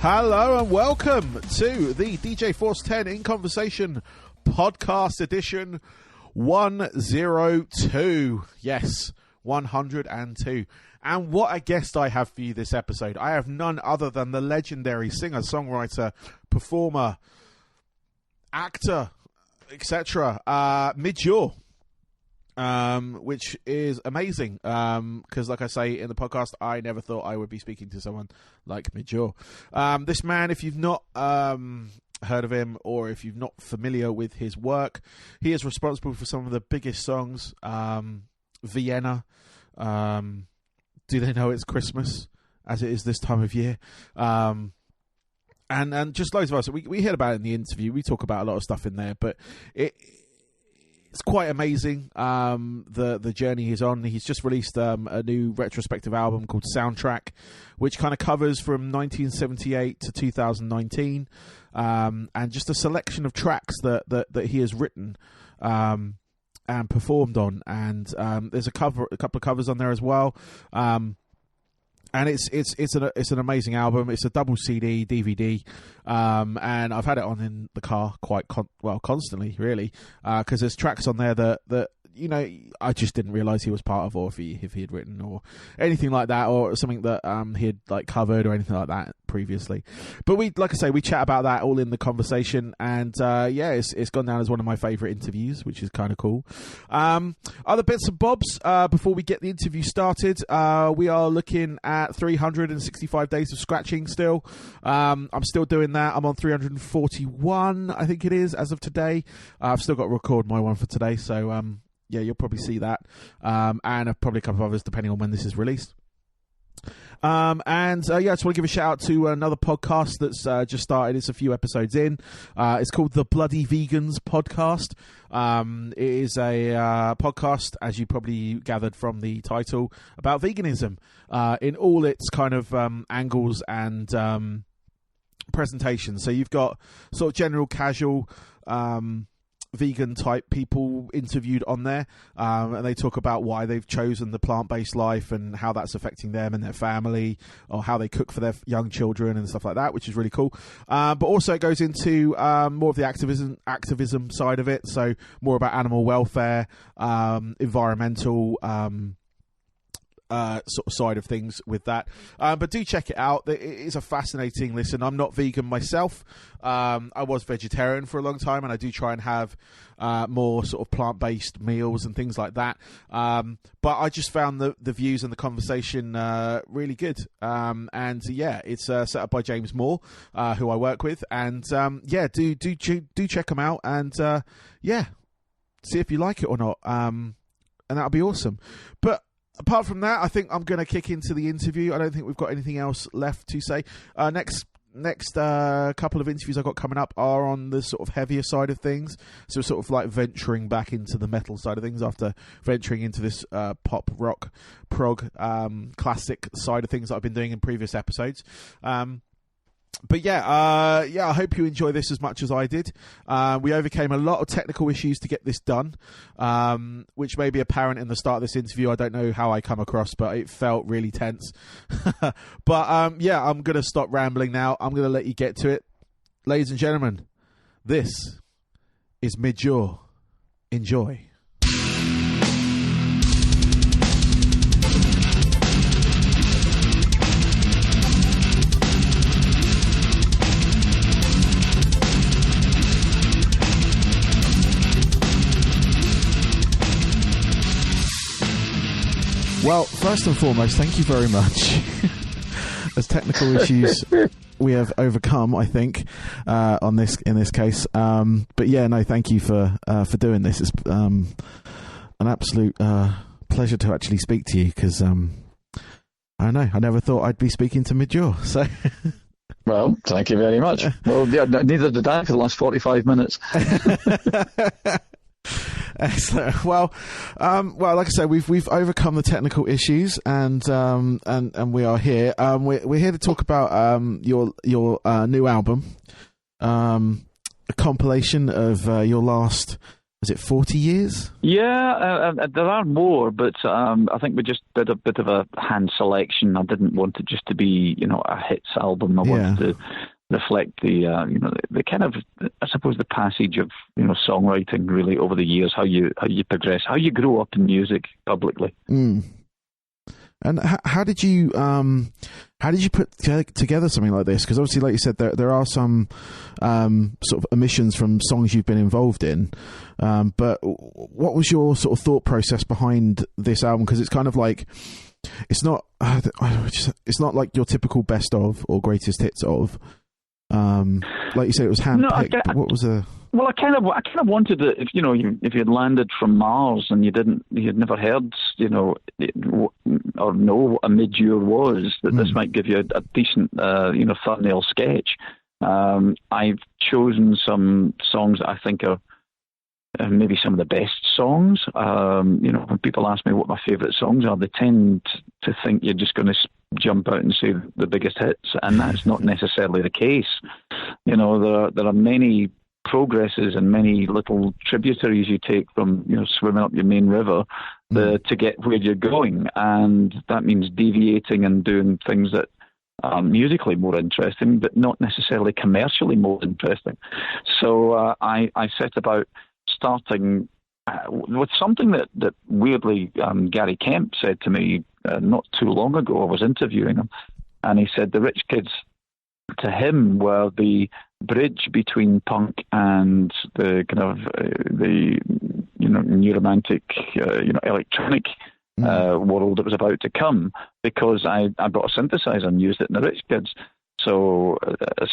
Hello and welcome to the DJ Force 10 in Conversation podcast edition 102. Yes, 102. And what a guest I have for you this episode. I have none other than the legendary singer, songwriter, performer, actor, etc. Midge Ure. Which is amazing, because like I say in the podcast, I never thought I would be speaking to someone like Midge Ure. This man, if you've not heard of him or if you're not familiar with his work, he is responsible for some of the biggest songs. Vienna, Do They Know It's Christmas, as it is this time of year, and just loads of us. We heard about it in the interview. We talk about a lot of stuff in there, but it's quite amazing, the journey he's on. He's just released a new retrospective album called Soundtrack, which kind of covers from 1978 to 2019, and just a selection of tracks that he has written and performed on. And there's a couple of covers on there as well. And it's an amazing album. It's a double CD, DVD, and I've had it on in the car quite constantly, really, because there's tracks on there that you know I just didn't realise he was part of, or if he had written or anything like that, or something that he had like covered or anything like that previously. But we chat about that all in the conversation, and it's gone down as one of my favourite interviews, which is kind of cool. Other bits and bobs before we get the interview started. We are looking at 365 days of scratching still. I'm still doing that. I'm on 341, I think it is, as of today. I've still got to record my one for today, so you'll probably see that, and probably a couple of others depending on when this is released. I just want to give a shout out to another podcast that's just started. It's a few episodes in. It's called the Bloody Vegans Podcast. It is a podcast, as you probably gathered from the title, about veganism in all its kind of angles and presentations. So you've got sort of general casual vegan type people interviewed on there, and they talk about why they've chosen the plant-based life and how that's affecting them and their family, or how they cook for their young children and stuff like that, which is really cool. But also it goes into more of the activism side of it, so more about animal welfare, environmental sort of side of things with that, but do check it out. It is a fascinating listen. I'm not vegan myself. I was vegetarian for a long time, and I do try and have more sort of plant-based meals and things like that, but I just found the views and the conversation really good, and it's set up by James Moore, who I work with, and do check them out, and see if you like it or not, and that'll be awesome. But apart from that, I think I'm going to kick into the interview. I don't think we've got anything else left to say. Next couple of interviews I've got coming up are on the sort of heavier side of things. So sort of like venturing back into the metal side of things after venturing into this pop, rock, prog, classic side of things that I've been doing in previous episodes. But I hope you enjoy this as much as I did. We overcame a lot of technical issues to get this done, which may be apparent in the start of this interview. I don't know how I come across, but it felt really tense. But I'm going to stop rambling now. I'm going to let you get to it. Ladies and gentlemen, this is Midge Ure. Enjoy. Well, first and foremost, thank you very much. As technical issues we have overcome, I think, in this case. But thank you for doing this. It's an absolute pleasure to actually speak to you, because I don't know, I never thought I'd be speaking to Midge Ure. So. Well, thank you very much. Well, neither did I for the last 45 minutes. Excellent. Well, like I said, we've overcome the technical issues, and we are here. We're here to talk about your new album, a compilation of your last was it 40 years? Yeah, there are more, but I think we just did a bit of a hand selection. I didn't want it just to be, a hits album. I wanted to reflect the, the kind of, I suppose, the passage of, songwriting really over the years, how you progress, how you grow up in music publicly. Mm. And how did you put together something like this? Because obviously, like you said, there are some sort of omissions from songs you've been involved in. But what was your sort of thought process behind this album? Because it's kind of like it's not like your typical best of or greatest hits of. Like you said, it was handpicked. But what was the? Well, I kind of wanted it. If if you'd landed from Mars and you'd never heard, or know what a Midge Ure was, that this might give you a decent, thumbnail sketch. I've chosen some songs that I think are maybe some of the best songs. When people ask me what my favourite songs are, they tend to think you're just going to jump out and say the biggest hits, and that's not necessarily the case. There are many progresses and many little tributaries you take from swimming up your main river to get where you're going, and that means deviating and doing things that are musically more interesting but not necessarily commercially more interesting. So I set about starting with something that weirdly Gary Kemp said to me not too long ago. I was interviewing him, and he said the Rich Kids to him were the bridge between punk and the kind of new romantic electronic world that was about to come, because I brought a synthesizer and used it in the Rich Kids. So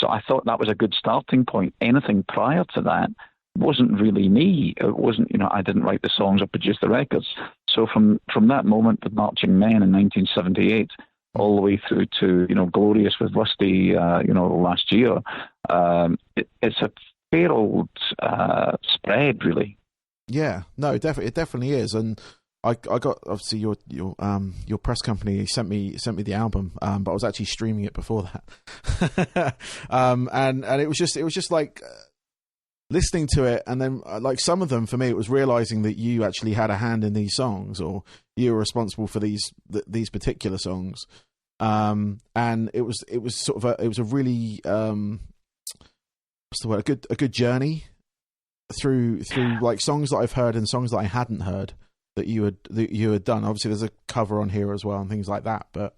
I thought that was a good starting point. Anything prior to that wasn't really me. It wasn't, I didn't write the songs or produce the records. So from that moment with Marching Men in 1978 all the way through to, Glorious with Rusty, last year, it's a fair old spread, really. Yeah, no, it definitely is. And I got, obviously, your press company sent me the album, but I was actually streaming it before that. And it was just like listening to it, and then like some of them for me, it was realizing that you actually had a hand in these songs, or you were responsible for these particular songs. And it was sort of a really what's the word, a good journey through like songs that I've heard and songs that I hadn't heard that you had done. Obviously there's a cover on here as well and things like that, but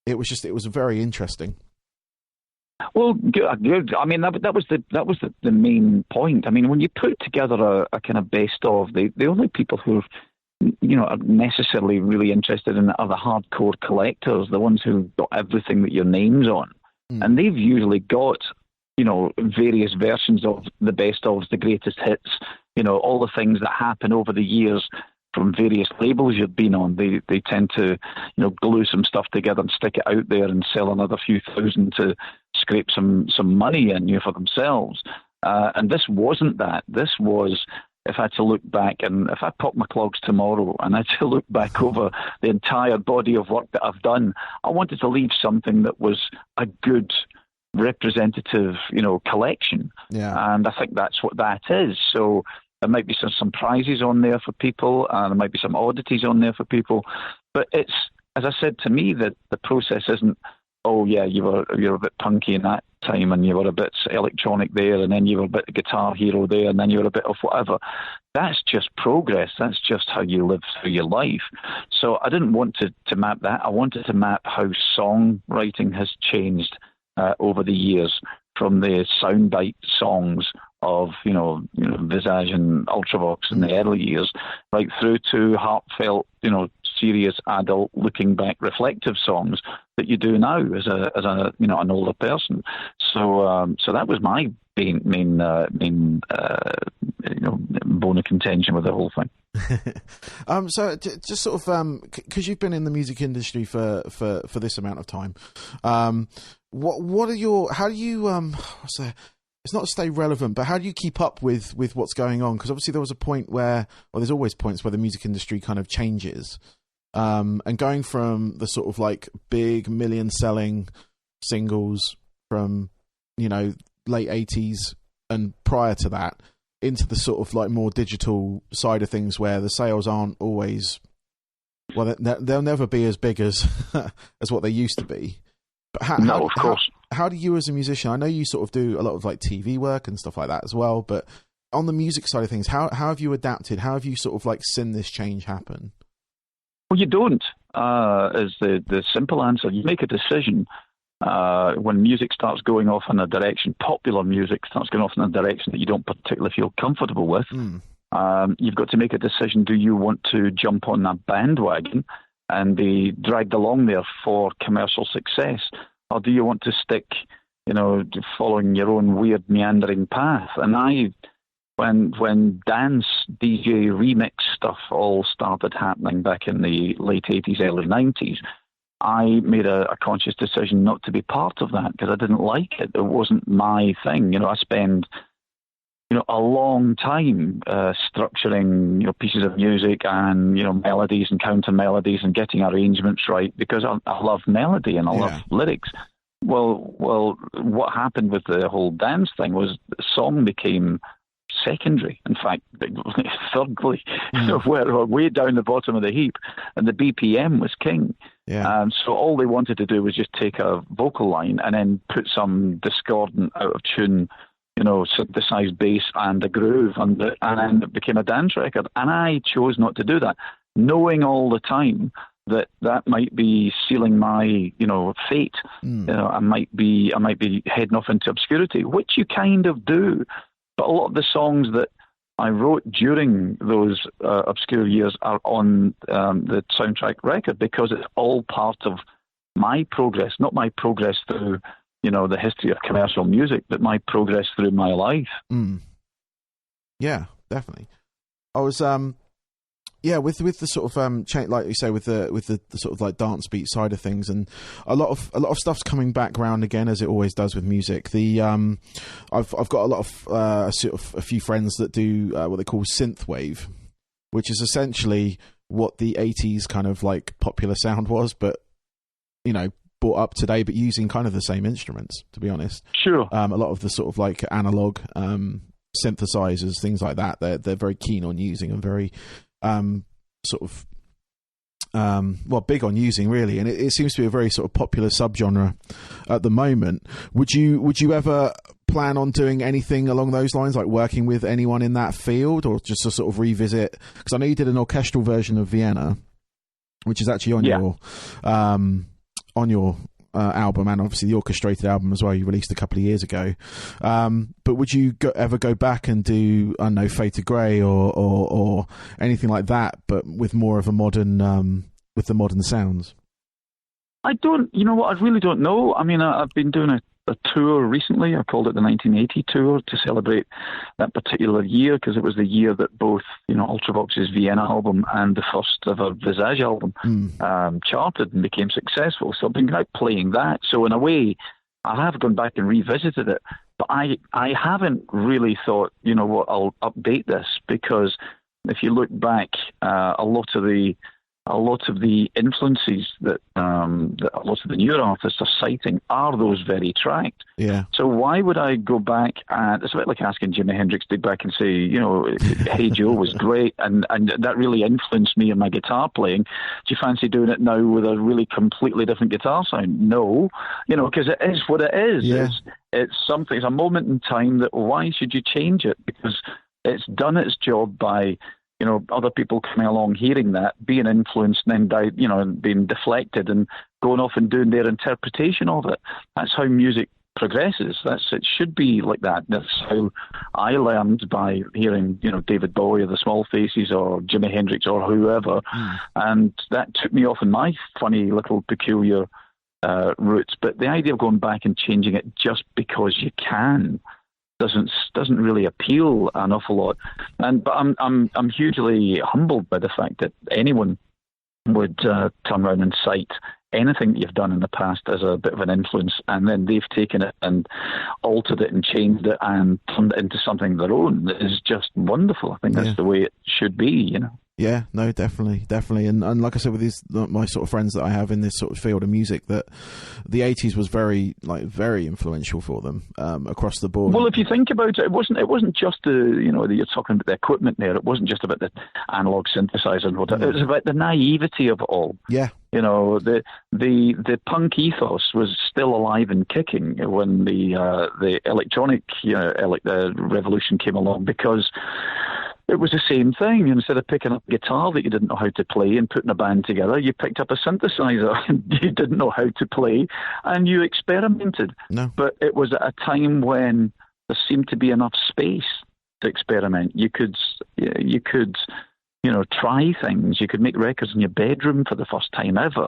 it was very interesting. Well, good. I mean, that was the main point. I mean, when you put together a kind of best of, the only people who are necessarily really interested in it are the hardcore collectors, the ones who got everything that your name's on, and they've usually got various versions of the best of, the greatest hits, all the things that happen over the years from various labels you've been on. They tend to glue some stuff together and stick it out there and sell another few thousand to scrape some money in for themselves. And this wasn't that. This was, if I had to look back, and if I popped my clogs tomorrow and I had to look back over the entire body of work that I've done, I wanted to leave something that was a good representative, collection. Yeah. And I think that's what that is. So there might be some prizes on there for people, and there might be some oddities on there for people. But it's, as I said, to me, that the process isn't, oh yeah, you're a bit punky in that time, and you were a bit electronic there, and then you were a bit Guitar Hero there, and then you were a bit of whatever. That's just progress. That's just how you live through your life. So I didn't want to map that. I wanted to map how songwriting has changed over the years, from the soundbite songs of Visage and Ultravox in the early years, right through to heartfelt, serious adult looking back reflective songs that you do now as an older person. So that was my main bone of contention with the whole thing. So just sort of because you've been in the music industry for this amount of time, what are your, how do you it's not to stay relevant, but how do you keep up with what's going on? Because obviously there was a point where, or there's always points where the music industry kind of changes, and going from the sort of like big million selling singles from late 80s and prior to that into the sort of like more digital side of things, where the sales aren't always, well, they'll never be as big as as what they used to be. But of course. How do you as a musician? I know you sort of do a lot of like TV work and stuff like that as well, but on the music side of things, how have you adapted? How have you sort of like seen this change happen? Well, you don't, is the simple answer. You make a decision when music starts going off in a direction, popular music starts going off in a direction that you don't particularly feel comfortable with. You've got to make a decision. Do you want to jump on that bandwagon and be dragged along there for commercial success? Or do you want to stick, following your own weird meandering path? And when dance DJ remix stuff all started happening back in the late 80s, early 90s, I made a conscious decision not to be part of that because I didn't like it. It wasn't my thing. I spend a long time structuring pieces of music and melodies and counter melodies and getting arrangements right because I love melody and I love lyrics. Well, what happened with the whole dance thing was the song became secondary. In fact, thirdly, we're way down the bottom of the heap, and the BPM was king. So all they wanted to do was just take a vocal line and then put some discordant, out of tune, synthesized bass and a groove, and then it became a dance record. And I chose not to do that, knowing all the time that might be sealing my, fate. I might be heading off into obscurity, which you kind of do. But a lot of the songs that I wrote during those obscure years are on the soundtrack record because it's all part of my progress, not my progress through, the history of commercial music, but my progress through my life. Yeah, definitely. I was, with the sort of change, like you say, with the sort of like dance beat side of things, and a lot of stuff's coming back round again, as it always does with music. I've got a lot of sort of a few friends that do what they call synthwave, which is essentially what the 80s kind of like popular sound was, but brought up today, but using kind of the same instruments, to be honest. Sure. A lot of the sort of like analog synthesizers, things like that, they're very keen on using and very big on using, really, and it seems to be a very sort of popular subgenre at the moment. Would you ever plan on doing anything along those lines, like working with anyone in that field, or just to sort of revisit? Because I know you did an orchestral version of Vienna, which is actually on your album, and obviously the orchestrated album as well, you released a couple of years ago. But would you ever go back and do, I don't know, Fade to Grey or anything like that, but with more of a modern, with the modern sounds? I don't, I really don't know. I mean, I've been doing a tour recently. I called it the 1980 tour to celebrate that particular year because it was the year that both, Ultravox's Vienna album and the first ever Visage album charted and became successful. So I've been out playing that. So in a way, I have gone back and revisited it. But I haven't really thought, I'll update this, because if you look back, a lot of the influences that a lot of the newer artists are citing are those very tracks. Yeah. So why would I go back and it's a bit like asking Jimi Hendrix to go back and say, Hey Joe was great and that really influenced me in my guitar playing. Do you fancy doing it now with a really completely different guitar sound? No, because it is what it is. Yeah. It's something. It's a moment in time that why should you change it? Because it's done its job by other people coming along, hearing that, being influenced, and then being deflected and going off and doing their interpretation of it. That's how music progresses. It should be like that. That's how I learned, by hearing, David Bowie or the Small Faces or Jimi Hendrix or whoever, and that took me off in my funny little peculiar roots. But the idea of going back and changing it just because you can doesn't really appeal an awful lot, but I'm hugely humbled by the fact that anyone would turn around and cite anything that you've done in the past as a bit of an influence, and then they've taken it and altered it and changed it and turned it into something of their own. That is just wonderful. I think that's the way it should be. Yeah, no, definitely, and like I said, with my sort of friends that I have in this sort of field of music, that the '80s was very influential for them across the board. Well, if you think about it, it wasn't just you're talking about the equipment there. It wasn't just about the analog synthesizer and whatever. It was about the naivety of it all. Yeah. The punk ethos was still alive and kicking when the electronic revolution came along, because it was the same thing. Instead of picking up a guitar that you didn't know how to play and putting a band together, you picked up a synthesizer you didn't know how to play, and you experimented. No. But it was at a time when there seemed to be enough space to experiment. You could try things. You could make records in your bedroom for the first time ever.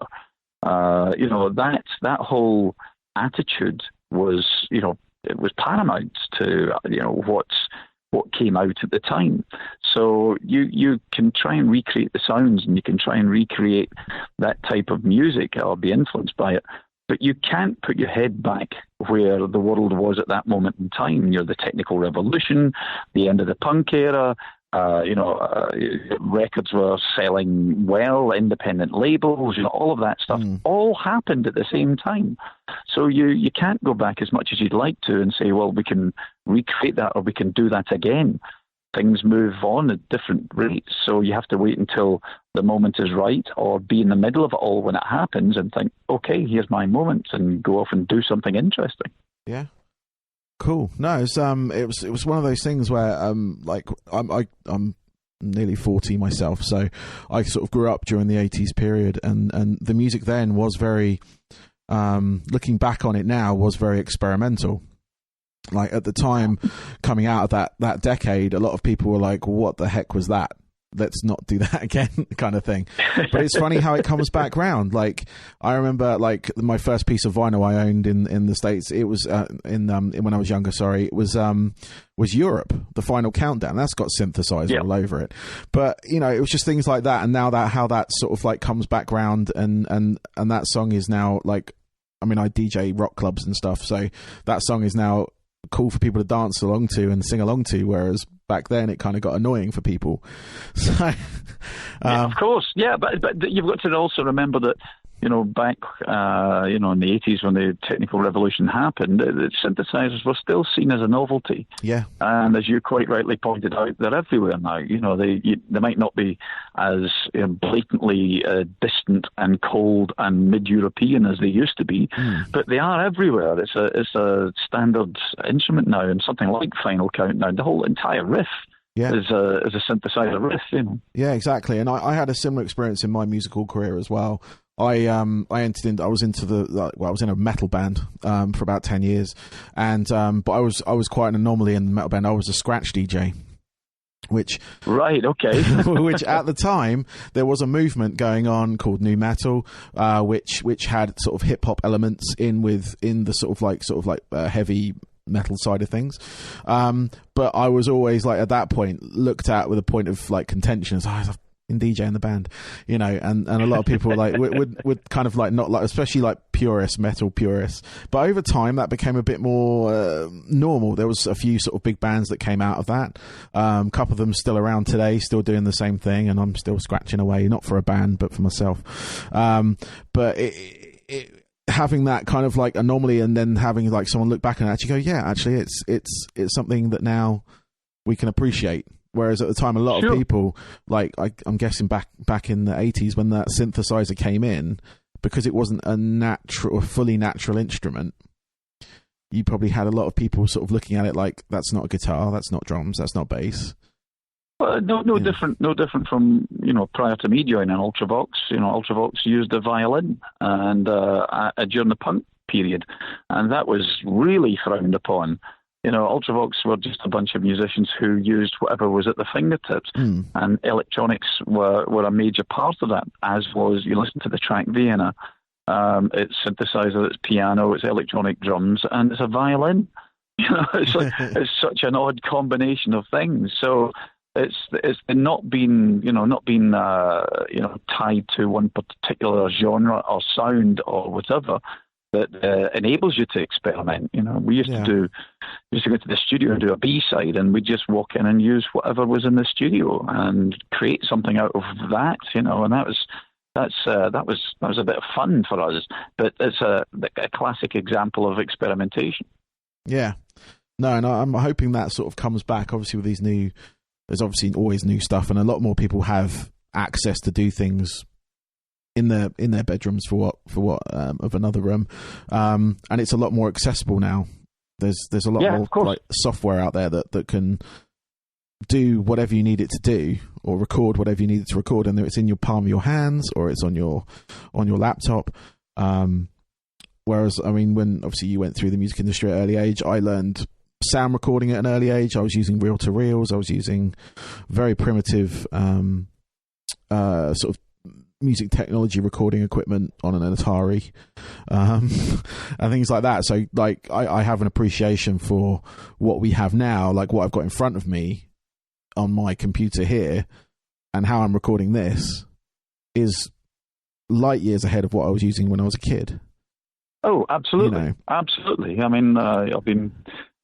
That whole attitude was, it was paramount to, what came out at the time. So you can try and recreate the sounds, and you can try and recreate that type of music or be influenced by it, but you can't put your head back where the world was at that moment in time. The technical revolution, the end of the punk era. Records were selling well, independent labels, all of that stuff all happened at the same time. So you can't go back as much as you'd like to and say, well, we can recreate that or we can do that again. Things move on at different rates. So you have to wait until the moment is right, or be in the middle of it all when it happens and think, okay, here's my moment, and go off and do something interesting. Yeah. Cool. No, it was one of those things where I'm nearly 40 myself, so I sort of grew up during the 80s period, and the music then was very, looking back on it now, was very experimental. Like at the time, coming out of that decade, a lot of people were like, "What the heck was that? Let's not do that again," kind of thing. But it's funny how it comes back round. Like I remember, like my first piece of vinyl I owned in the States, it was when I was younger. Sorry, it was Europe, the Final Countdown. That's got synthesizer all over it. But it was just things like that. And now how that sort of like comes back round, and that song is now like, I mean, I DJ rock clubs and stuff, so that song is now cool for people to dance along to and sing along to, whereas back then it kind of got annoying for people. So of course, but you've got to also remember that back in the 80s when the technical revolution happened, the synthesizers were still seen as a novelty. Yeah. And as you quite rightly pointed out, they're everywhere now. They might not be as blatantly distant and cold and mid-European as they used to be, but they are everywhere. It's a standard instrument now, and something like Final Countdown, the whole entire riff is a synthesizer riff. Yeah, exactly. And I had a similar experience in my musical career as well. I was in a metal band for about 10 years, and but I was quite an anomaly in the metal band. I was a scratch DJ, which which at the time there was a movement going on called nu metal, which had sort of hip hop elements in the sort of like heavy metal side of things, but I was always like at that point looked at with a point of like contention as in DJ in the band, and a lot of people like would kind of like not like, especially like metal purists. But over time that became a bit more normal. There was a few sort of big bands that came out of that. A couple of them still around today, still doing the same thing, and I'm still scratching away, not for a band but for myself. But it having that kind of like anomaly, and then having like someone look back and actually go, yeah, actually it's something that now we can appreciate. Whereas at the time, a lot of people, like I'm guessing back in the 80s when that synthesizer came in, because it wasn't a fully natural instrument, you probably had a lot of people sort of looking at it like, that's not a guitar, that's not drums, that's not bass. Well, no different from prior to me joining Ultravox. Ultravox used a violin and during the punk period, and that was really frowned upon. Ultravox were just a bunch of musicians who used whatever was at the fingertips, and electronics were a major part of that, as was, you listen to the track Vienna, it's synthesizer, it's piano, it's electronic drums, and it's a violin. It's such an odd combination of things. So it's not been tied to one particular genre or sound or whatever. that enables you to experiment. We used to go to the studio and do a B-side, and we'd just walk in and use whatever was in the studio and create something out of that, and that was a bit of fun for us. But it's a classic example of experimentation. Yeah. No, and I'm hoping that sort of comes back, obviously, with these there's obviously always new stuff, and a lot more people have access to do things in their bedrooms for what of another room, and it's a lot more accessible now. There's a lot more like software out there that can do whatever you need it to do, or record whatever you need it to record, and it's in your palm of your hands or it's on your laptop. Whereas, I mean, when obviously you went through the music industry at an early age, I learned sound recording at an early age. I was using reel-to-reels. I was using very primitive sort of music technology recording equipment on an Atari, and things like that. So, like, I have an appreciation for what we have now, like what I've got in front of me on my computer here, and how I'm recording this is light years ahead of what I was using when I was a kid. Oh, absolutely, absolutely. I mean,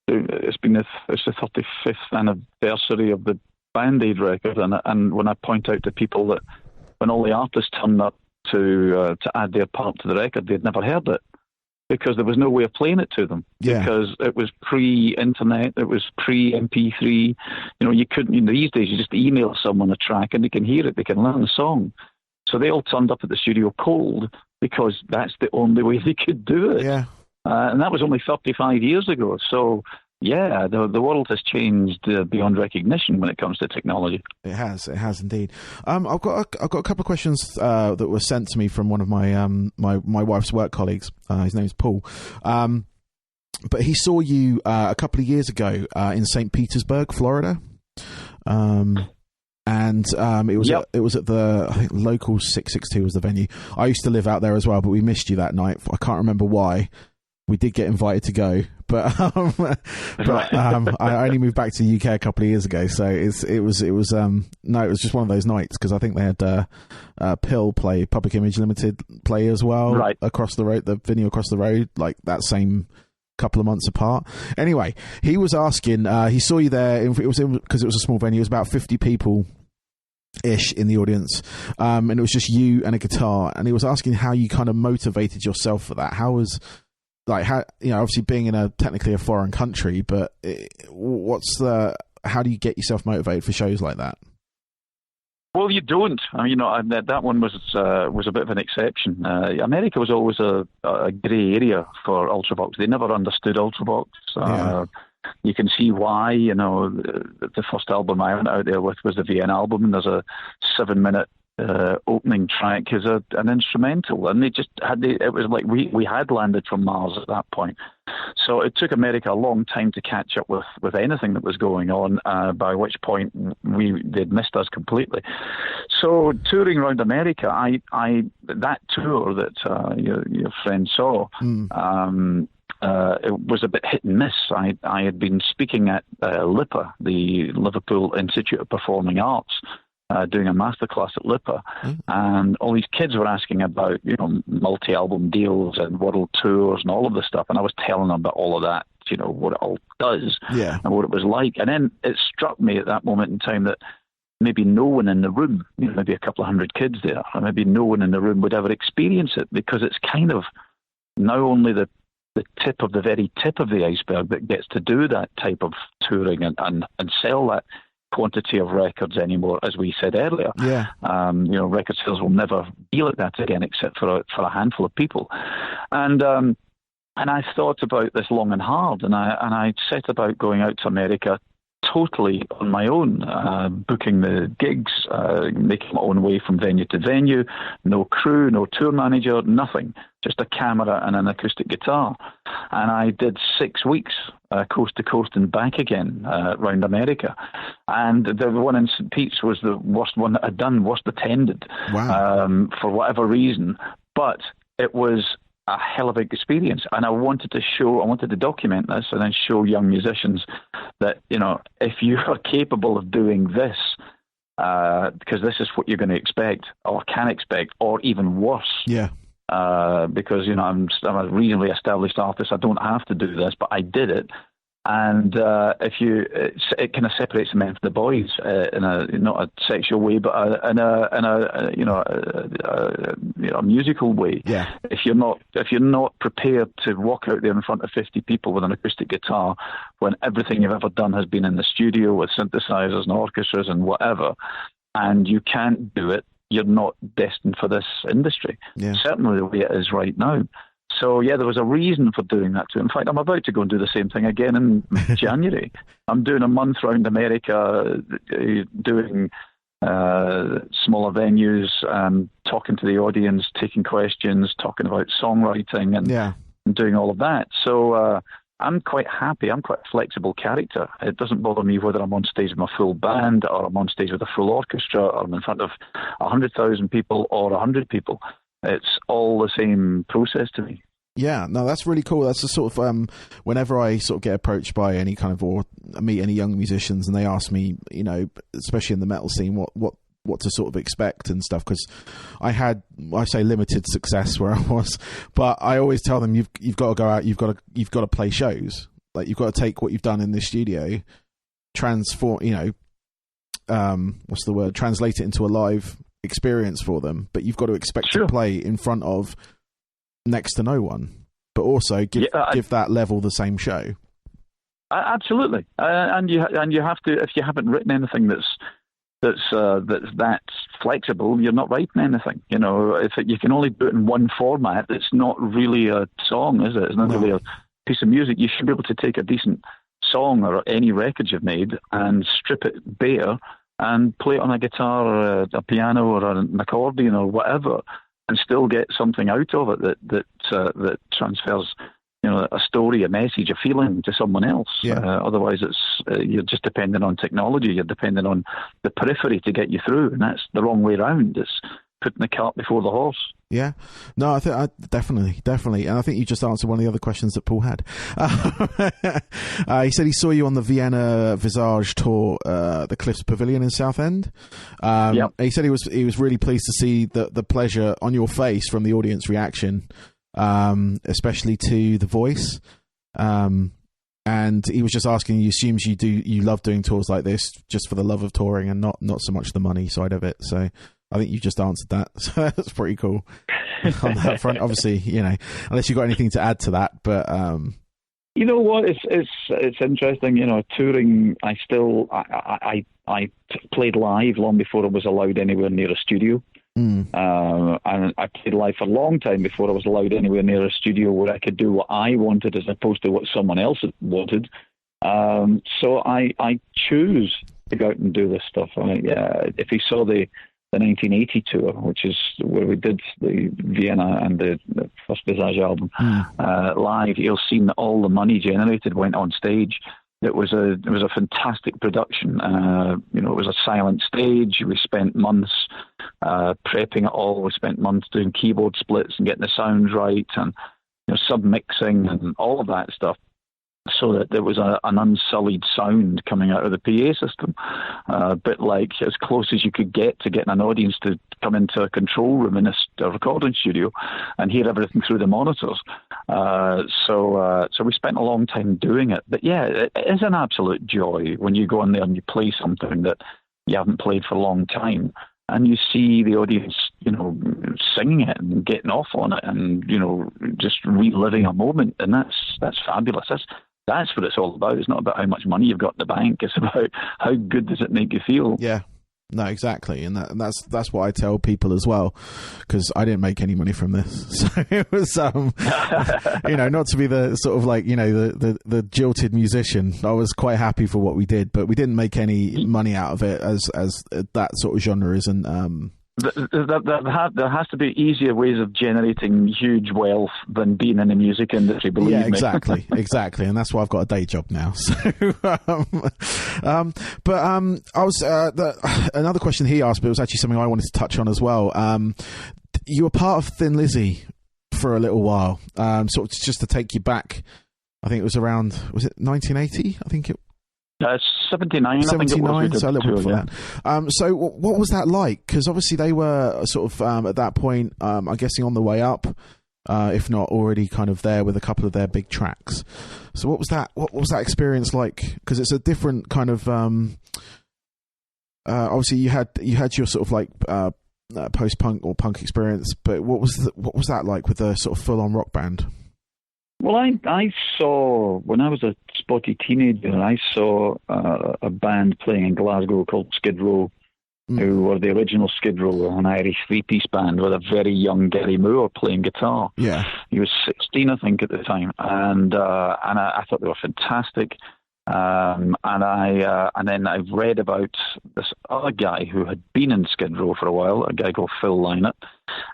it's the 35th anniversary of the Band-Aid record, and when I point out to people that when all the artists turned up to add their part to the record, they'd never heard it because there was no way of playing it to them. Yeah. Because it was pre-internet, it was pre-MP3. You couldn't. These days, you just email someone a track and they can hear it, they can learn the song. So they all turned up at the studio cold because that's the only way they could do it. Yeah. And that was only 35 years ago. So, yeah, the world has changed beyond recognition when it comes to technology. It has indeed. I've got a couple of questions that were sent to me from one of my my wife's work colleagues. His name's Paul. But he saw you a couple of years ago in St. Petersburg, Florida. And it was at the, I think, local 662 was the venue. I used to live out there as well, but we missed you that night. I can't remember why. We did get invited to go, but I only moved back to the UK a couple of years ago, so it was just one of those nights, because I think they had Pill play, Public Image Limited play as well, right across the road, the venue across the road, like that same couple of months apart. Anyway, he was asking, he saw you there. Because it was a small venue, it was about 50 people ish in the audience, and it was just you and a guitar, and he was asking how you kind of motivated yourself for that. How obviously being in technically a foreign country, but how do you get yourself motivated for shows like that? Well, you don't. I mean, that one was a bit of an exception. America was always a grey area for Ultravox. They never understood Ultravox. You can see why. The first album I went out there with was the Vienna album, and there's a 7-minute opening track is an instrumental, and they just had it was like we had landed from Mars at that point. So it took America a long time to catch up with anything that was going on, by which point they'd missed us completely. So touring around America, that tour that your friend saw, it was a bit hit and miss. I had been speaking at LIPA, the Liverpool Institute of Performing Arts, doing a masterclass at LIPA, and all these kids were asking about, multi-album deals and world tours and all of this stuff, and I was telling them about all of that, what it all does, and what it was like. And then it struck me at that moment in time that maybe no one in the room, maybe a couple of hundred kids there, or maybe no one in the room would ever experience it, because it's kind of now only the very tip of the iceberg that gets to do that type of touring and sell that quantity of records anymore, as we said earlier. Record sales will never be like that again, except for a handful of people. And I thought about this long and hard, and I set about going out to America totally on my own, booking the gigs, making my own way from venue to venue, no crew, no tour manager, nothing, just a camera and an acoustic guitar. And I did 6 weeks, coast to coast and back again, around America. And the one in St. Pete's was the worst one that I'd done, worst attended, for whatever reason. But it was a hell of an experience, and I wanted to document this and then show young musicians that, if you are capable of doing this, because this is what you're going to expect or can expect, or even worse, because I'm a reasonably established artist. I don't have to do this, but I did it. And it kind of separates the men from the boys in not a sexual way, but in a musical way. Yeah. If you're not prepared to walk out there in front of 50 people with an acoustic guitar, when everything you've ever done has been in the studio with synthesizers and orchestras and whatever, and you can't do it, you're not destined for this industry. Yeah. Certainly the way it is right now. So, yeah, there was a reason for doing that too. In fact, I'm about to go and do the same thing again in January. I'm doing a month around America, doing smaller venues, talking to the audience, taking questions, talking about songwriting and doing all of that. So I'm quite happy. I'm quite a flexible character. It doesn't bother me whether I'm on stage with my full band or I'm on stage with a full orchestra or I'm in front of 100,000 people or 100 people. It's all the same process to me. Yeah, no, that's really cool. That's the sort of whenever I sort of get approached by any kind of, or meet any young musicians and they ask me, especially in the metal scene, what to sort of expect and stuff, because I say limited success where I was, but I always tell them you've got to go out, you've got to play shows. Like, you've got to take what you've done in the studio, translate it into a live experience for them, but you've got to expect to play in front of next to no one, but also give that level the same show. Absolutely, and you have to. If you haven't written anything that's flexible, you're not writing anything. If you can only do it in one format, it's not really a song, is it? It's not really a piece of music. You should be able to take a decent song or any record you've made and strip it bare and play it on a guitar or a piano or an accordion or whatever, and still get something out of it that transfers, a story, a message, a feeling to someone else. Yeah. Otherwise, you're just dependent on technology. You're dependent on the periphery to get you through, and that's the wrong way around. It's putting the cart before the horse. Yeah, no, I think definitely, and I think you just answered one of the other questions that Paul had. He said he saw you on the Vienna Visage tour, the Cliffs Pavilion in Southend. He said he was really pleased to see the pleasure on your face from the audience reaction, especially to The Voice. And he was just asking, he assumes you love doing tours like this just for the love of touring and not so much the money side of it. So I think you just answered that. So that's pretty cool on that front. Obviously, unless you've got anything to add to that, but you know what? It's interesting. Touring. I played live long before I was allowed anywhere near a studio. And I played live for a long time before I was allowed anywhere near a studio where I could do what I wanted as opposed to what someone else wanted. So I choose to go out and do this stuff. If you saw the 1980 tour, which is where we did the Vienna and the first Visage album live, you'll see that all the money generated went on stage. It was a fantastic production. It was a silent stage. We spent months prepping it all. We spent months doing keyboard splits and getting the sounds right, and sub-mixing and all of that stuff, so that there was an unsullied sound coming out of the PA system, a bit like as close as you could get to getting an audience to come into a control room in a recording studio and hear everything through the monitors. So we spent a long time doing it. But yeah, it is an absolute joy when you go in there and you play something that you haven't played for a long time, and you see the audience, singing it and getting off on it and, just reliving a moment. And that's fabulous. That's what it's all about. It's not about how much money you've got in the bank. It's about how good does it make you feel. Yeah. No, exactly, and that's what I tell people as well, because I didn't make any money from this, so it was not to be the sort of like the jilted musician. I was quite happy for what we did, but we didn't make any money out of it as that sort of genre isn't. There has to be easier ways of generating huge wealth than being in the music industry, believe me. Yeah, exactly, and that's why I've got a day job now. So, I was another question he asked, but it was actually something I wanted to touch on as well. You were part of Thin Lizzy for a little while, sort of just to take you back. I think it was around, was it 1980? I think it 79, I think it was. 79, so a little bit tour, before that. So what was that like? Because obviously they were sort of at that point, I'm guessing on the way up, if not already kind of there with a couple of their big tracks. So what was that? What was that experience like? Because it's a different kind of. Obviously, you had your sort of like post-punk or punk experience, but what was that like with a sort of full-on rock band? Well, I saw, when I was a spotty teenager, I saw a band playing in Glasgow called Skid Row, who were the original Skid Row, an Irish three-piece band with a very young Gary Moore playing guitar. Yeah. He was 16, I think, at the time, and I thought they were fantastic. And then I've read about this other guy who had been in Skid Row for a while, a guy called Phil Lynott,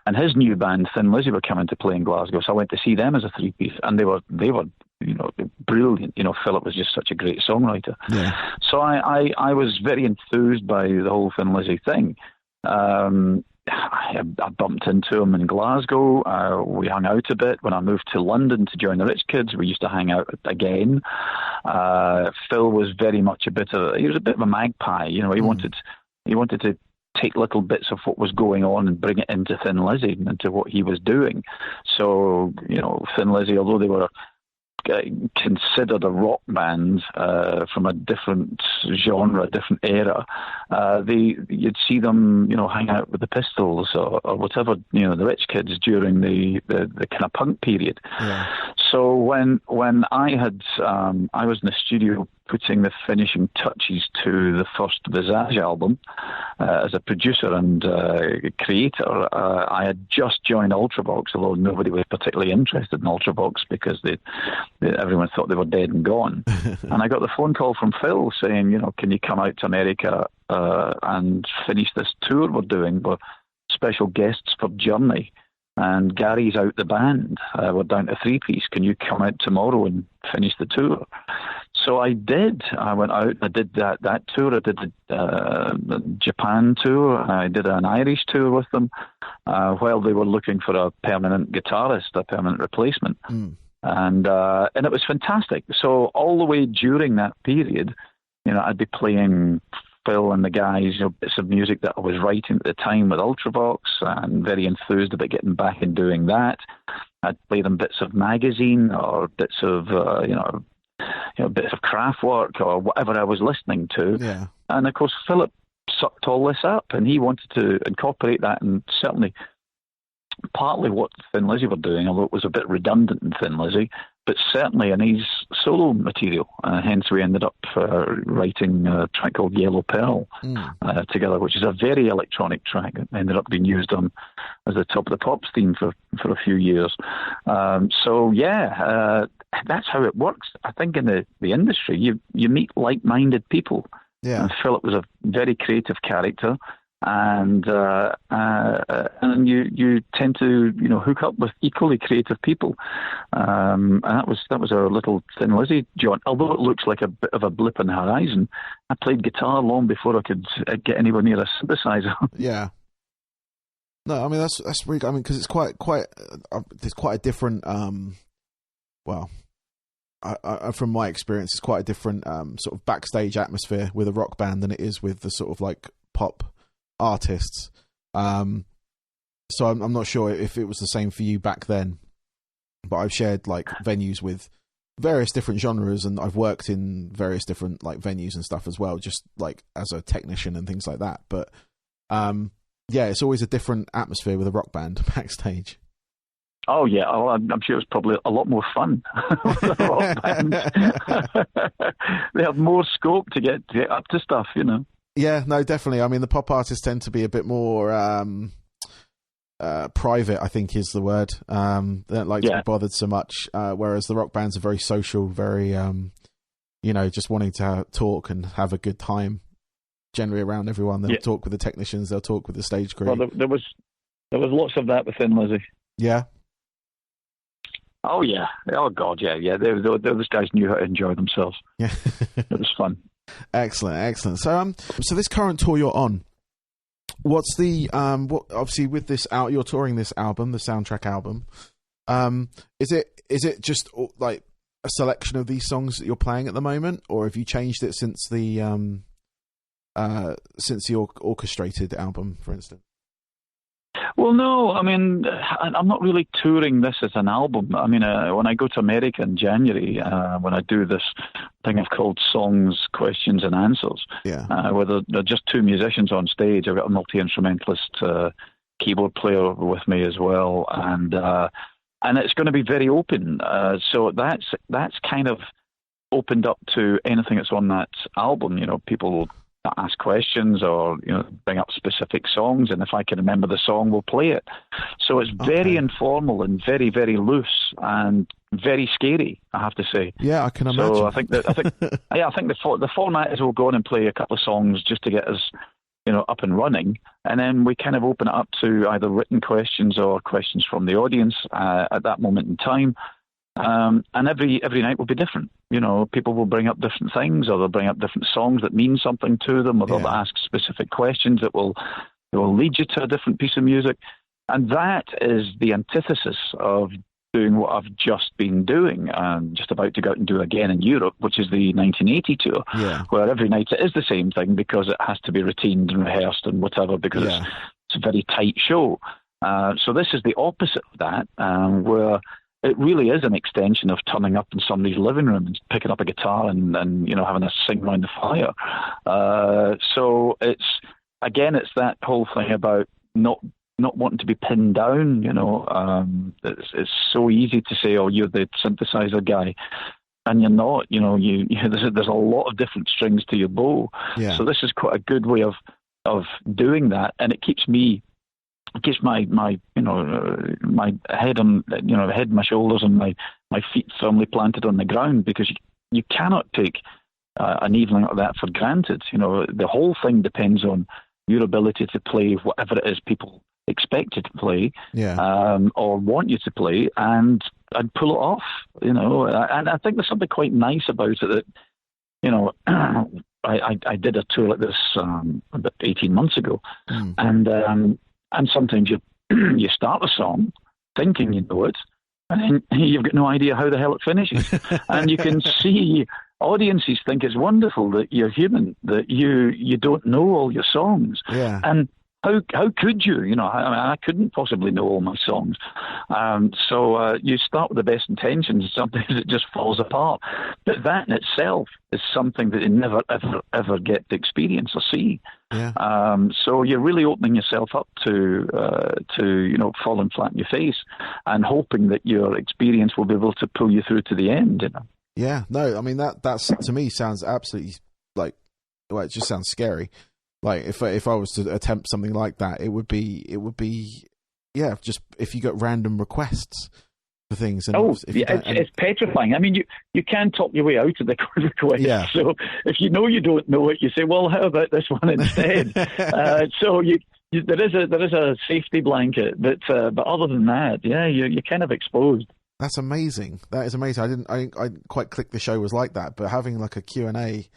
and his new band Thin Lizzy were coming to play in Glasgow, so I went to see them as a three-piece, and they were brilliant. Philip was just such a great songwriter. Yeah. So I was very enthused by the whole Thin Lizzy thing. I bumped into him in Glasgow. We hung out a bit. When I moved to London to join the Rich Kids, we used to hang out again. Phil was very much he was a bit of a magpie. He wanted to take little bits of what was going on and bring it into Thin Lizzy and into what he was doing. So, Thin Lizzy, although they were considered a rock band from a different genre, different era, you'd see them, hang out with the Pistols or whatever, the Rich Kids during the kind of punk period. Yeah. So when I was in the studio putting the finishing touches to the first Visage album as a producer and creator, I had just joined Ultravox, although nobody was particularly interested in Ultravox because everyone thought they were dead and gone. And I got the phone call from Phil saying, can you come out to America and finish this tour we're doing? We're special guests for Journey. And Gary's out the band. We're down to three-piece. Can you come out tomorrow and finish the tour? So I did. I went out. I did that tour. I did the Japan tour. I did an Irish tour with them while they were looking for a permanent guitarist, a permanent replacement. And it was fantastic. So all the way during that period, I'd be playing Phil and the guys, bits of music that I was writing at the time with Ultravox, and very enthused about getting back and doing that. I'd play them bits of magazine or bits of, bits of craft work or whatever I was listening to. Yeah. And of course, Philip sucked all this up, and he wanted to incorporate that, and certainly partly what Thin Lizzy were doing, although it was a bit redundant in Thin Lizzy, but certainly in his solo material. Hence, we ended up writing a track called Yellow Pearl together, which is a very electronic track. It ended up being used as the Top of the Pops theme for a few years. That's how it works. I think in the industry, you meet like-minded people. Yeah. And Philip was a very creative character. And you tend to hook up with equally creative people, and that was our little Thin Lizzy jaunt. Although it looks like a bit of a blip in the horizon, I played guitar long before I could get anywhere near a synthesizer. Yeah. No, I mean that's really. I mean, because it's quite. There's quite a different. Well, I from my experience, it's quite a different sort of backstage atmosphere with a rock band than it is with the sort of like pop artists. So I'm not sure if it was the same for you back then, but I've shared like venues with various different genres, and I've worked in various different like venues and stuff as well, just like as a technician and things like that. But it's always a different atmosphere with a rock band backstage. Oh yeah, I'm sure it's probably a lot more fun with a rock band. They have more scope to get up to stuff, Yeah, no, definitely. I mean, the pop artists tend to be a bit more private, I think is the word. They don't like to be bothered so much, whereas the rock bands are very social, very, just wanting to talk and have a good time. Generally around everyone, they'll talk with the technicians, they'll talk with the stage crew. Well, there was lots of that with Thin Lizzy. Yeah. Oh yeah. Oh god, yeah. Those guys knew how to enjoy themselves. Yeah, it was fun. Excellent. So this current tour you're on, what's the obviously with this out, you're touring this album, the soundtrack album. Is it just like a selection of these songs that you're playing at the moment, or have you changed it since the orchestrated album, for instance? Well, no, I mean, I'm not really touring this as an album. I mean, when I go to America in January, when I do this thing I've called Songs, Questions and Answers, where there are just two musicians on stage. I've got a multi-instrumentalist keyboard player with me as well, and it's going to be very open. So that's kind of opened up to anything that's on that album. You know, people ask questions or, you know, bring up specific songs, and if I can remember the song, we'll play it. So it's very informal and very, very loose and very scary, I have to say. Yeah, I can imagine. So I think the format is we'll go on and play a couple of songs just to get us, you know, up and running, and then we kind of open it up to either written questions or questions from the audience at that moment in time. And every night will be different. You know, people will bring up different things, or they'll bring up different songs that mean something to them, or they'll ask specific questions that will lead you to a different piece of music. And that is the antithesis of doing what I've just been doing. I'm just about to go out and do again in Europe, which is the 1980 tour, where every night it is the same thing because it has to be routined and rehearsed and whatever, because it's a very tight show. So this is the opposite of that, where it really is an extension of turning up in somebody's living room and picking up a guitar and you know, having a sing around the fire. So it's that whole thing about not wanting to be pinned down. You know, it's so easy to say, oh, you're the synthesizer guy, and you're not. You know, there's a lot of different strings to your bow. So this is quite a good way of doing that, and it keeps my you know, my head on, you know, head, my shoulders, and my feet firmly planted on the ground, because you cannot take an evening like that for granted. You know, the whole thing depends on your ability to play whatever it is people expect you to play, or want you to play, and pull it off. You know, and I think there's something quite nice about it that, you know, I did a tour like this about 18 months ago, and sometimes you start a song thinking you know it, and then you've got no idea how the hell it finishes. And you can see audiences think it's wonderful that you're human, that you don't know all your songs. And how could you? You know, I couldn't possibly know all my songs. So you start with the best intentions, and sometimes it just falls apart. But that in itself is something that you never, ever get to experience or see. So you're really opening yourself up to you know, falling flat in your face and hoping that your experience will be able to pull you through to the end. You know? Yeah, no, I mean that's to me sounds absolutely it just sounds scary. Like if I was to attempt something like that, it would be just if you got random requests for things. And it's petrifying. I mean, you can't talk your way out of the request. So if you know you don't know it, you say, well, how about this one instead? So there is a safety blanket, but other than that, you're kind of exposed. That's amazing. That is amazing. I didn't quite click the show was like that, but having like a Q&A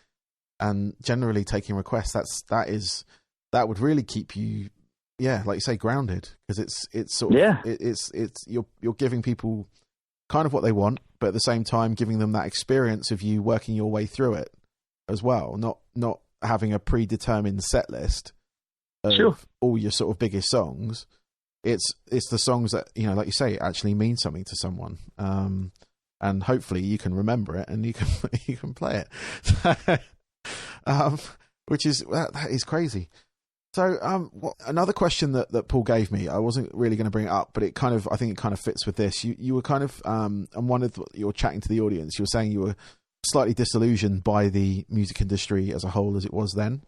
and generally taking requests, that would really keep you, like you say, grounded, because it's sort of it's you're giving people kind of what they want, but at the same time giving them that experience of you working your way through it as well, not having a predetermined set list of all your sort of biggest songs. It's the songs that, you know, like you say, actually mean something to someone, and hopefully you can remember it and you can play it. Which is that is crazy. So another question that Paul gave me, I wasn't really going to bring it up, but I think it kind of fits with this. You were kind of and one of you were chatting to the audience, you were saying you were slightly disillusioned by the music industry as a whole as it was then.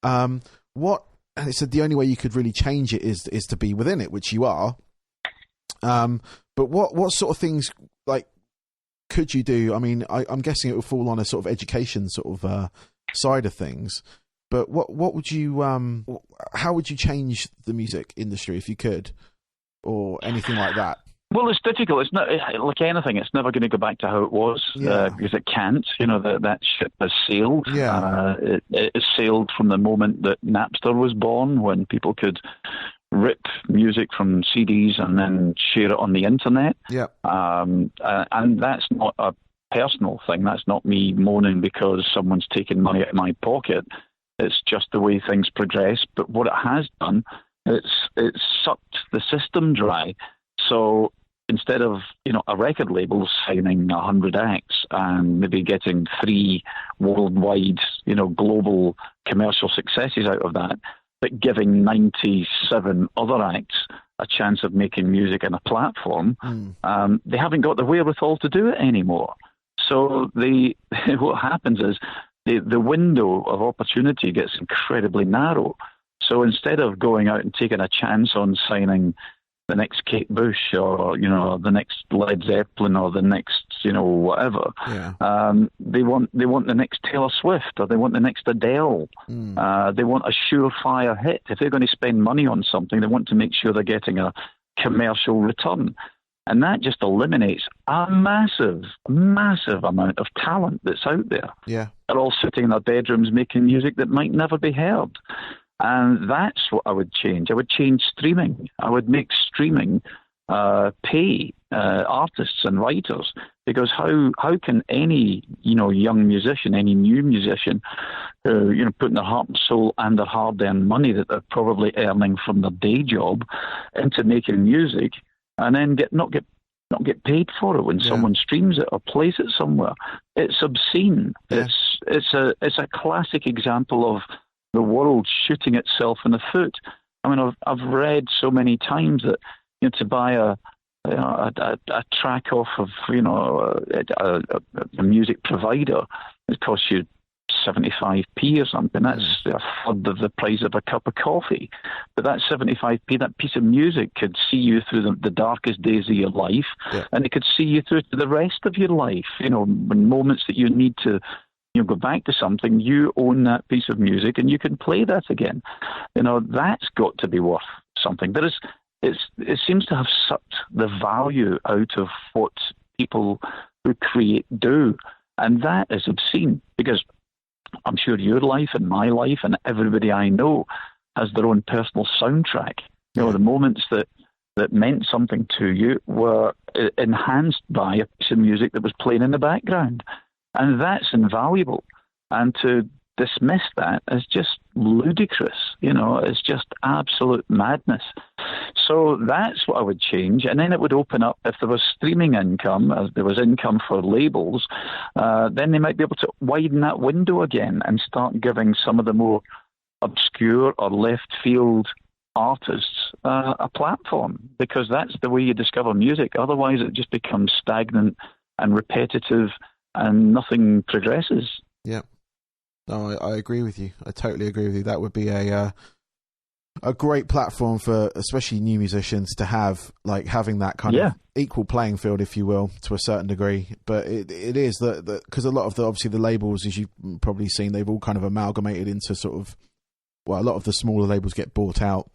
And it said the only way you could really change it is to be within it, which you are. But what sort of things could you do? I mean, I'm guessing it would fall on a sort of education sort of side of things. But what would you? How would you change the music industry if you could, or anything like that? Well, it's difficult. It's not like anything. It's never going to go back to how it was because it can't. You know, that ship has sailed. It sailed from the moment that Napster was born, when people could rip music from CDs and then share it on the internet. Yeah. And that's not a personal thing. That's not me moaning because someone's taken money out of my pocket. It's just the way things progress. But what it has done, it's sucked the system dry. So instead of, a record label signing 100 acts and maybe getting 3 worldwide, global commercial successes out of that, but giving 97 other acts a chance of making music on a platform, they haven't got the wherewithal to do it anymore. So what happens is the window of opportunity gets incredibly narrow. So instead of going out and taking a chance on signing the next Kate Bush or, the next Led Zeppelin or the next, whatever. Yeah. They want the next Taylor Swift or they want the next Adele. They want a surefire hit. If they're going to spend money on something, they want to make sure they're getting a commercial return. And that just eliminates a massive, massive amount of talent that's out there. Yeah. They're all sitting in their bedrooms making music that might never be heard. And that's what I would change. I would change streaming. I would make streaming pay artists and writers, because how can any young musician, any new musician, putting their heart and soul and their hard-earned money that they're probably earning from their day job into making music, and then not get paid for it when someone streams it or plays it somewhere? It's obscene. Yeah. It's a classic example of the world shooting itself in the foot. I mean, I've read so many times that to buy a track off of a music provider, it costs you 75p or something. That's a third of the price of a cup of coffee. But that 75p, that piece of music could see you through the darkest days of your life, and it could see you through to the rest of your life. When moments that you need to go back to something, you own that piece of music and you can play that again. That's got to be worth something. It seems to have sucked the value out of what people who create do. And that is obscene, because I'm sure your life and my life and everybody I know has their own personal soundtrack. The moments that meant something to you were enhanced by a piece of music that was playing in the background. And that's invaluable. And to dismiss that is just ludicrous. It's just absolute madness. So that's what I would change. And then it would open up, if there was streaming income, as there was income for labels, then they might be able to widen that window again and start giving some of the more obscure or left field artists a platform, because that's the way you discover music. Otherwise, it just becomes stagnant and repetitive and nothing progresses. Yeah. No, I agree with you. I totally agree with you. That would be a great platform for especially new musicians to have, like having that kind of equal playing field, if you will, to a certain degree. But it is that because a lot of obviously the labels, as you've probably seen, they've all kind of amalgamated into sort of, a lot of the smaller labels get bought out.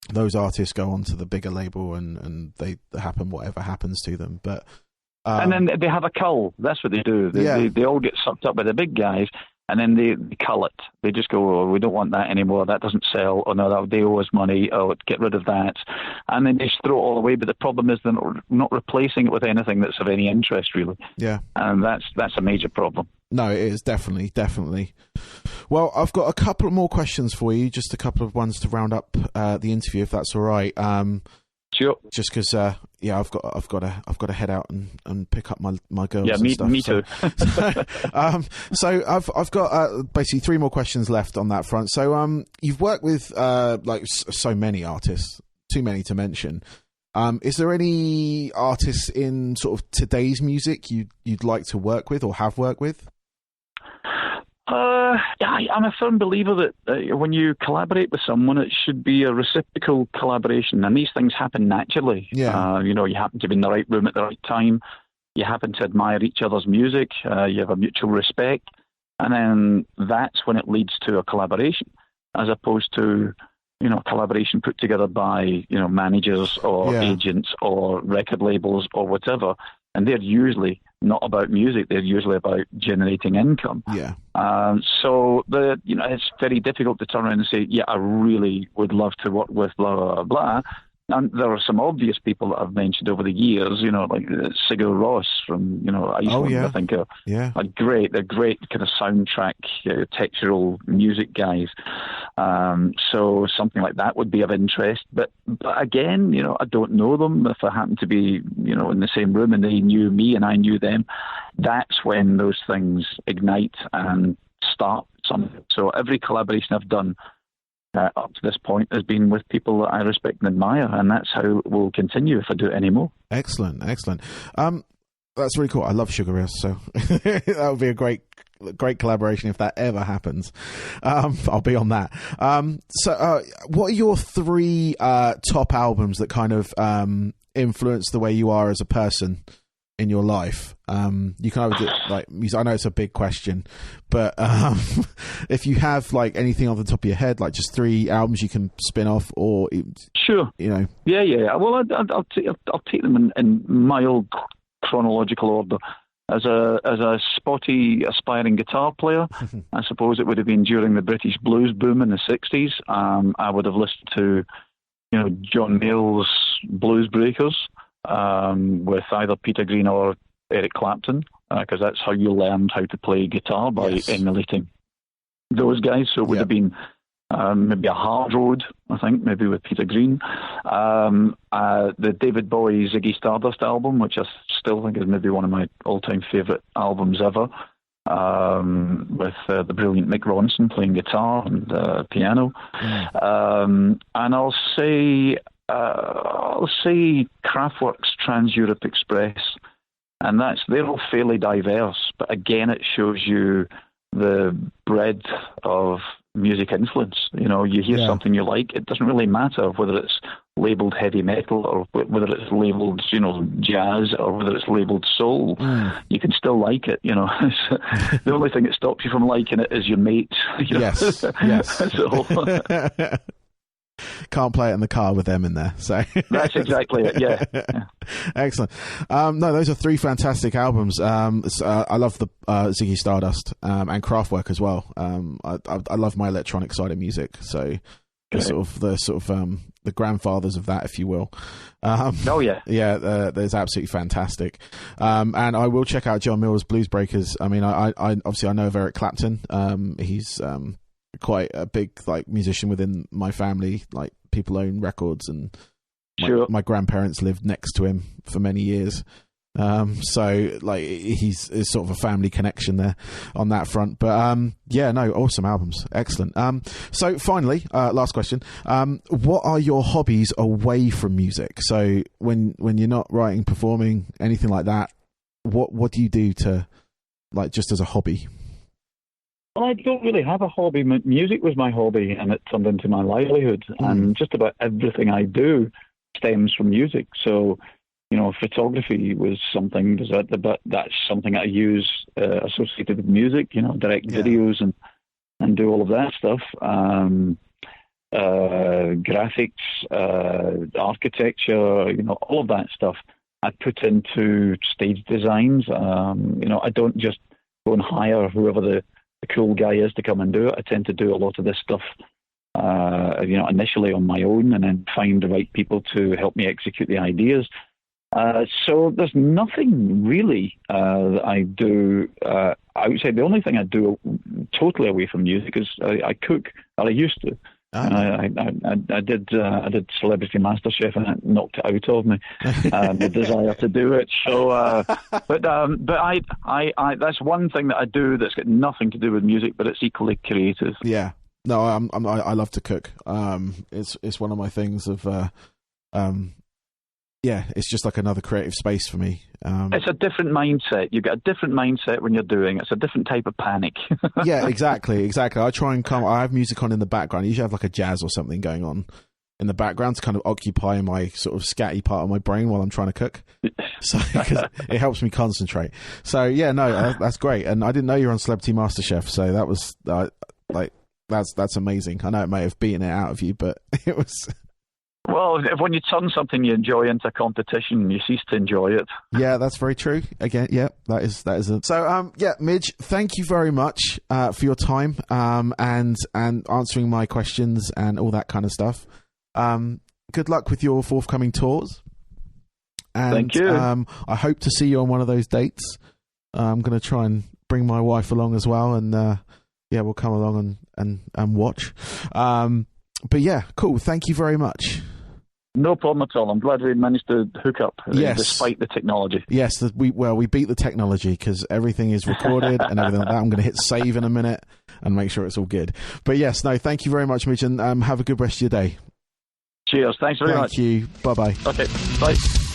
Those artists go on to the bigger label and they happen whatever happens to them. But and then they have a cull. That's what they do. They all get sucked up by the big guys, and then they cull it. They just go, we don't want that anymore. That doesn't sell. Oh, no, they owe us money. Oh, get rid of that. And then they just throw it all away. But the problem is they're not replacing it with anything that's of any interest, really. Yeah. And that's a major problem. No, it is, definitely. Well, I've got a couple more questions for you, just a couple of ones to round up the interview, if that's all right. Sure. Just because, I've got to head out and pick up my girls. Yeah, me too. So I've got basically 3 more questions left on that front. So you've worked with so many artists, too many to mention. Is there any artists in sort of today's music you'd like to work with or have worked with? I'm a firm believer that when you collaborate with someone, it should be a reciprocal collaboration, and these things happen naturally. Yeah. You happen to be in the right room at the right time. You happen to admire each other's music. You have a mutual respect, and then that's when it leads to a collaboration, as opposed to collaboration put together by managers or agents or record labels or whatever, and they're usually not about music. They're usually about generating income. Yeah. So it's very difficult to turn around and say, yeah, I really would love to work with blah, blah, blah. And there are some obvious people that I've mentioned over the years, like Sigur Rós from, Iceland. I think they're great kind of soundtrack, textural music guys. So something like that would be of interest. But again, I don't know them. If I happen to be, in the same room and they knew me and I knew them, that's when those things ignite and start something. So every collaboration I've done up to this point has been with people that I respect and admire, and that's how it will continue if I do it anymore. Excellent. That's really cool. I love Sugar Rush, so that would be a great collaboration if that ever happens. I'll be on that. So what are your 3 top albums that kind of influence the way you are as a person in your life? You can either do like music. I know it's a big question, but if you have like anything off the top of your head, like just 3 albums you can spin off, or sure, Yeah. Well, I'll take them in my old chronological order. As a spotty, aspiring guitar player, I suppose it would have been during the British blues boom in the '60s. I would have listened to, John Mayall's Blues Breakers. With either Peter Green or Eric Clapton, because that's how you learned how to play guitar, by emulating those guys. So it would have been maybe a Hard Road, I think, maybe with Peter Green. The David Bowie Ziggy Stardust album, which I still think is maybe one of my all-time favourite albums ever, with the brilliant Mick Ronson playing guitar and piano. And I'll say Kraftwerk's Trans-Europe Express, and they're all fairly diverse, but again it shows you the breadth of music influence. You hear something you like, it doesn't really matter whether it's labelled heavy metal or whether it's labelled jazz or whether it's labelled soul. You can still like it. The only thing that stops you from liking it is your mate. Yes. So can't play it in the car with them in there. So that's exactly it. Yeah. Excellent. No, those are 3 fantastic albums. I love the Ziggy Stardust and Kraftwerk as well. I love my electronic side of music. So the grandfathers of that, if you will. There's absolutely fantastic. And I will check out John Mayall's Blues Breakers. I mean, I obviously I know of Eric Clapton. He's quite a big musician within my family. Like, people own records, and my grandparents lived next to him for many years. So he's sort of a family connection there on that front. But awesome albums, excellent. So finally, last question: what are your hobbies away from music? So when you're not writing, performing, anything like that, what do you do to just as a hobby? Well, I don't really have a hobby. Music was my hobby, and it turned into my livelihood. And just about everything I do stems from music. So, photography was something, but that's something I use associated with music. Direct videos and do all of that stuff. Graphics, architecture, all of that stuff I put into stage designs. I don't just go and hire whoever the cool guy is to come and do it. I tend to do a lot of this stuff, initially on my own, and then find the right people to help me execute the ideas. So there's nothing really that I do outside. The only thing I do totally away from music is I cook, or I used to. I did Celebrity MasterChef, and it knocked it out of me, the desire to do it. So, but I that's one thing that I do that's got nothing to do with music, but it's equally creative. Yeah, no, I love to cook. It's one of my things of it's just like another creative space for me. It's a different mindset. You get a different mindset when you're doing it. It's a different type of panic. Yeah, exactly. I try and I have music on in the background. I usually have like a jazz or something going on in the background to kind of occupy my sort of scatty part of my brain while I'm trying to cook. So cause it helps me concentrate. So that's great. And I didn't know you were on Celebrity MasterChef. So that was that's amazing. I know it may have beaten it out of you, but it was. Well, when you turn something you enjoy into competition, you cease to enjoy it. Yeah, that's very true. Again, yeah, that is it. So, yeah, Midge, thank you very much for your time and answering my questions and all that kind of stuff. Good luck with your forthcoming tours. And, thank you. I hope to see you on one of those dates. I'm going to try and bring my wife along as well, and yeah, we'll come along and watch. But yeah, cool. Thank you very much. No problem at all. I'm glad we managed to hook up, yes, despite the technology. Yes, we beat the technology because everything is recorded and everything like that. I'm going to hit save in a minute and make sure it's all good. But yes, no, thank you very much, Midge, and have a good rest of your day. Cheers. Thanks very much. Thank you. Bye-bye. Okay, bye.